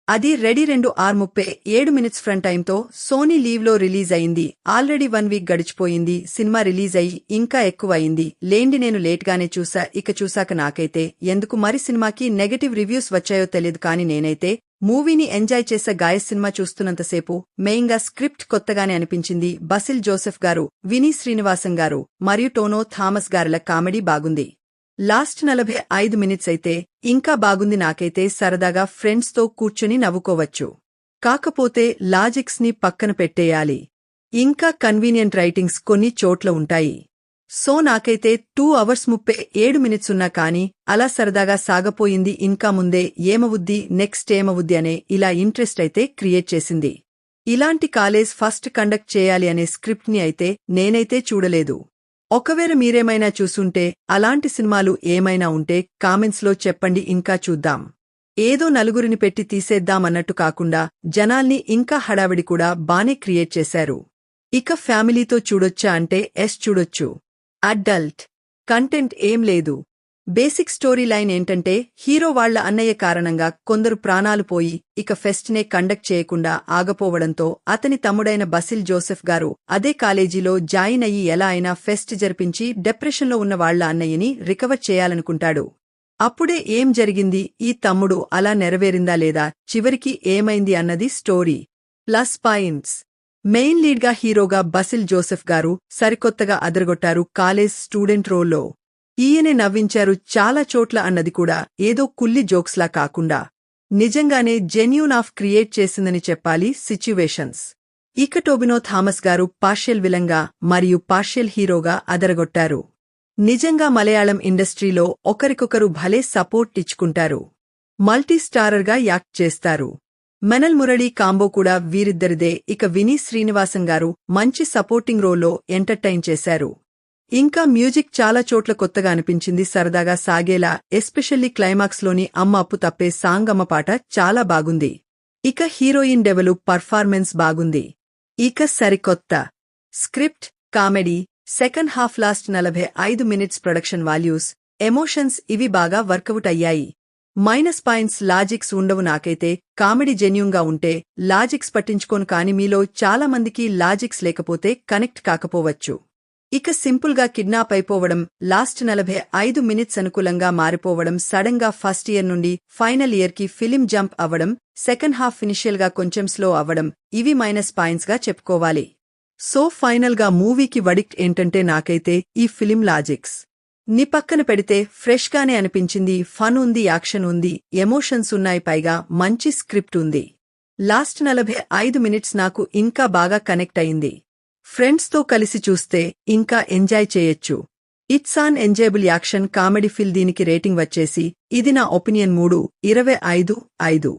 అది ready 2:37 front టైంతో Sony లీవ్లో release అయింది. Already 1 week గడిచిపోయింది సినిమా రిలీజ్ అయ్యి, ఇంకా ఎక్కువ అయింది లేండి. నేను లేట్గానే చూసా. ఇక చూసాక నాకైతే ఎందుకు మరి సినిమాకి నెగటివ్ రివ్యూస్ వచ్చాయో తెలియదు, కానీ నేనైతే మూవీని ఎంజాయ్ చేసా. గాయస్ సినిమా చూస్తున్నంతసేపు మెయిన్గా స్క్రిప్ట్ కొత్తగానే అనిపించింది. బసిల్ జోసెఫ్ గారు, వినీ శ్రీనివాసం గారు మరియు టోనో థామస్ గారిల కామెడీ బాగుంది. లాస్ట్ 45 మినిట్స్ అయితే ఇంకా బాగుంది. నాకైతే సరదాగా ఫ్రెండ్స్తో కూర్చుని నవ్వుకోవచ్చు. కాకపోతే లాజిక్స్ ని పక్కన పెట్టేయాలి. ఇంకా కన్వీనియంట్ రైటింగ్స్ కొన్ని చోట్ల ఉంటాయి. సో నాకైతే 2 అవర్స్ 37 మినిట్స్ ఉన్నా కానీ అలా సరదాగా సాగపోయింది. ఇంకా ముందే ఏమవుద్ది, నెక్స్ట్ ఏమవుద్ది అనే ఇలా ఇంట్రెస్ట్ అయితే క్రియేట్ చేసింది. ఇలాంటి కాలేజ్ ఫస్ట్ కండక్ట్ చేయాలి అనే స్క్రిప్ట్ని అయితే నేనైతే చూడలేదు. ఒకవేళ మీరేమైనా చూసుంటే, అలాంటి సినిమాలు ఏమైనా ఉంటే కామెంట్స్లో చెప్పండి. ఇంకా చూద్దాం. ఏదో నలుగురిని పెట్టి తీసేద్దామన్నట్టు కాకుండా జనాల్ని ఇంకా హడావిడి కూడా బానే క్రియేట్ చేశారు. ఇక ఫ్యామిలీతో చూడొచ్చా అంటే ఎస్ చూడొచ్చు. అడల్ట్ కంటెంట్ ఏం లేదు. బేసిక్ స్టోరీ లైన్ ఏంటంటే హీరో వాళ్ల అన్నయ్య కారణంగా కొందరు ప్రాణాలు పోయి ఇక ఫెస్ట్నే కండక్ట్ చేయకుండా ఆగపోవడంతో అతని తమ్ముడైన బసిల్ జోసెఫ్ గారు అదే కాలేజీలో జాయిన్ అయ్యి ఎలా అయినా ఫెస్ట్ జరిపించి డిప్రెషన్లో ఉన్న వాళ్ల అన్నయ్యని రికవర్ చేయాలనుకుంటాడు. అప్పుడే ఏం జరిగింది, ఈ తమ్ముడు అలా నెరవేరిందా లేదా, చివరికి ఏమైంది అన్నది స్టోరీ. Plus points. మెయిన్ లీడ్గా హీరోగా బసిల్ జోసెఫ్ గారు సరికొత్తగా అదరగొట్టారు కాలేజ్ స్టూడెంట్ రోల్లో. ఈయనే నవ్వించారు చాలా చోట్ల అన్నది కూడా ఏదో కుల్లి జోక్స్లా కాకుండా నిజంగానే జెన్యూన్ ఆఫ్ క్రియేట్ చేసిందని చెప్పాలి సిచ్యువేషన్స్. ఇక టోబినో థామస్ గారు పార్షియల్ విలంగా మరియు పార్షియల్ హీరోగా అదరగొట్టారు. నిజంగా మలయాళం ఇండస్ట్రీలో ఒకరికొకరు భలే సపోర్ట్ ఇచ్చుకుంటారు. మల్టీ స్టారర్గా యాక్ట్ చేస్తారు. మెనల్ మురళీ కాంబో కూడా వీరిద్దరిదే. ఇక వినీ శ్రీనివాసం గారు మంచి సపోర్టింగ్ రోల్లో ఎంటర్టైన్ చేశారు. ఇంకా మ్యూజిక్ చాలా చోట్ల కొత్తగా అనిపించింది, సరదాగా సాగేలా. ఎస్పెషల్లీ క్లైమాక్స్లోని అమ్మ అప్పు తప్పే సాంగ్ అమ్మ పాట చాలా బాగుంది. ఇక హీరోయిన్ డెవలప్ పర్ఫార్మెన్స్ బాగుంది. ఇక సరికొత్త script, comedy, second half last 45 minutes production values, emotions ఇవి బాగా వర్కౌట్ అయ్యాయి. మైనస్ పాయింట్స్ లాజిక్స్ ఉండవు. నాకైతే కామెడీ జెన్యూన్గా ఉంటే లాజిక్స్ పట్టించుకోను, కానీ మీలో చాలా మందికి లాజిక్స్ లేకపోతే కనెక్ట్ కాకపోవచ్చు. ఇక సింపుల్గా కిడ్నాప్ అయిపోవడం, లాస్ట్ 45 మినిట్స్ అనుకూలంగా మారిపోవడం, సడన్ గా ఫస్ట్ ఇయర్ నుండి ఫైనల్ ఇయర్ కి ఫిలిం జంప్ అవ్వడం, సెకండ్ హాఫ్ ఇనిషియల్ గా కొంచెం స్లో అవ్వడం, ఇవి మైనస్ పాయింట్స్ గా చెప్పుకోవాలి. సో ఫైనల్ గా మూవీకి వడిక్ట్ ఏంటంటే నాకైతే ఈ ఫిలిం లాజిక్స్ ని పక్కన పెడితే ఫ్రెష్ గానే అనిపించింది. ఫన్ ఉంది, యాక్షన్ ఉంది, ఎమోషన్స్ ఉన్నాయి, పైగా మంచి స్క్రిప్ట్ ఉంది. లాస్ట్ 45 మినిట్స్ నాకు ఇంకా బాగా కనెక్ట్ అయింది. ఫ్రెండ్స్తో కలిసి చూస్తే ఇంకా ఎంజాయ్ చేయొచ్చు. It's on enjoyable action comedy fill. దీనికి రేటింగ్ వచ్చేసి, ఇది నా ఒపీనియన్ 3/25.